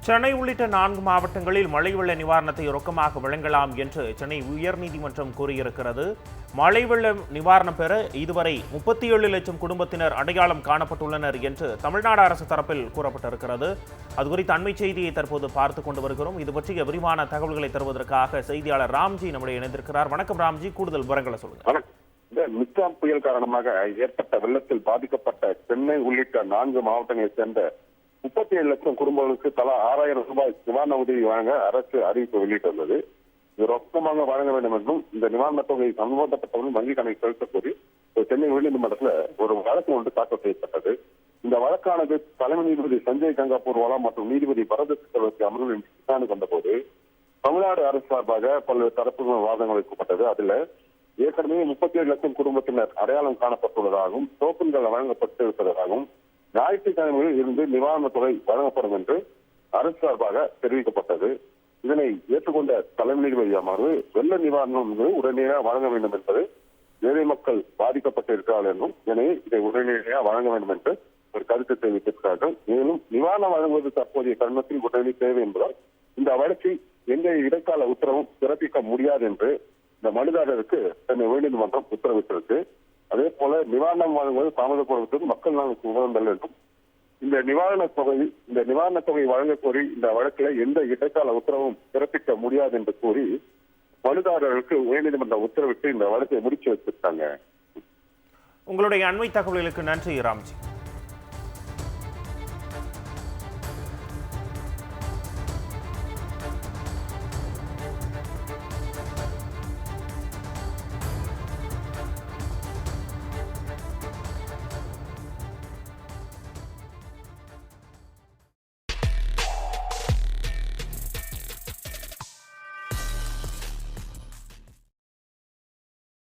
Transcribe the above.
சென்னை உள்ளிட்ட 4 மாவட்டங்களில் மழை வெள்ள நிவாரணத்தை ரொக்கமாக வழங்கலாம் என்று சென்னை உயர்நீதிமன்றம் கூறியிருக்கிறது. மழை வெள்ள நிவாரணம் பெற இதுவரை 37 லட்சம் குடும்பத்தினர் அடையாளம் காணப்பட்டுள்ளனர் என்று தமிழ்நாடு அரசு தரப்பில் கூறப்பட்டிருக்கிறது. அதுகுறித்த அண்மை செய்தியை தற்போது பார்த்துக் கொண்டு வருகிறோம். இது பற்றிய விரிவான தகவல்களை தருவதற்காக செய்தியாளர் ராம்ஜி நம்முடைய இணைந்திருக்கிறார். வணக்கம் ராம்ஜி, கூடுதல் விவரங்களை சொல்லுங்க. மிக்சாம் புயல் காரணமாக ஏற்பட்ட வெள்ளத்தில் பாதிக்கப்பட்ட சென்னை உள்ளிட்ட 4 மாவட்டங்களைச் சேர்ந்த 37 லட்சம் குடும்பங்களுக்கு தலா 6000 ரூபாய் நிவாரண உதவி வழங்க அரசு அறிவிப்பு வெளியிட்டுள்ளது. இது ரொக்கமாக வழங்க வேண்டும் என்றும் இந்த நிவாரணத் தொகை சம்பந்தப்பட்டவர்கள் வங்கி கணக்கு செலுத்த கோரி சென்னை உயர்நீதிமன்றத்தில் ஒரு வழக்கு ஒன்று தாக்கல் செய்யப்பட்டது. இந்த வழக்கானது தலைமை நீதிபதி சஞ்சய் கங்கா பூர்வாலா மற்றும் நீதிபதி பரத சக்கரவர்த்தி அமர்வில் விசாரணை கொண்டபோது தமிழ்நாடு அரசு சார்பாக பல்வேறு தரப்பு வாதங்கள் வைக்கப்பட்டது. அதுல ஏற்கனவே 37 லட்சம் குடும்பத்தினர் அடையாளம் காணப்பட்டுள்ளதாகவும் டோக்கன்கள் வழங்கப்பட்டு இருப்பதாகவும் ஞாயிற்றுக்கிழமையில் இருந்து நிவாரணத் தொகை வழங்கப்படும் என்று அரசு சார்பாக தெரிவிக்கப்பட்டது. இதனை ஏற்றுக்கொண்ட தலைமை நீதிபதி அமர்வு வெள்ள நிவாரணம் உடனடியாக வழங்க வேண்டும் என்பது ஏழை மக்கள் பாதிக்கப்பட்டு இருக்கிறார்கள் என்றும் எனவே இதை உடனடியாக வழங்க வேண்டும் என்று ஒரு கருத்து தெரிவித்திருக்கிறார்கள். மேலும் நிவாரணம் வழங்குவது தற்போதைய தருணத்தில் உடனடி தேவை என்பதால் இந்த வழக்கில் எந்த இடைக்கால உத்தரவும் பிறப்பிக்க முடியாது என்று இந்த மனுதாரருக்கு சென்னை உயர்நீதிமன்றம் உத்தரவிட்டிருக்கு. அதே போல நிவாரணம் வழங்குவது தாமதப்படுவதற்கு மக்கள் நலனுக்கு உணர்ந்தல் என்றும் இந்த நிவாரணத் தொகை வழங்க கோரி இந்த வழக்கில் எந்த இடைக்கால உத்தரவும் பிறப்பிக்க முடியாது என்று கூறி மனுதாரர்களுக்கு உயர்நீதிமன்றம் உத்தரவிட்டு இந்த வழக்கை முடிச்சு வச்சிருக்காங்க. உங்களுடைய அண்மை தகவல்களுக்கு நன்றி ராம்ஜி.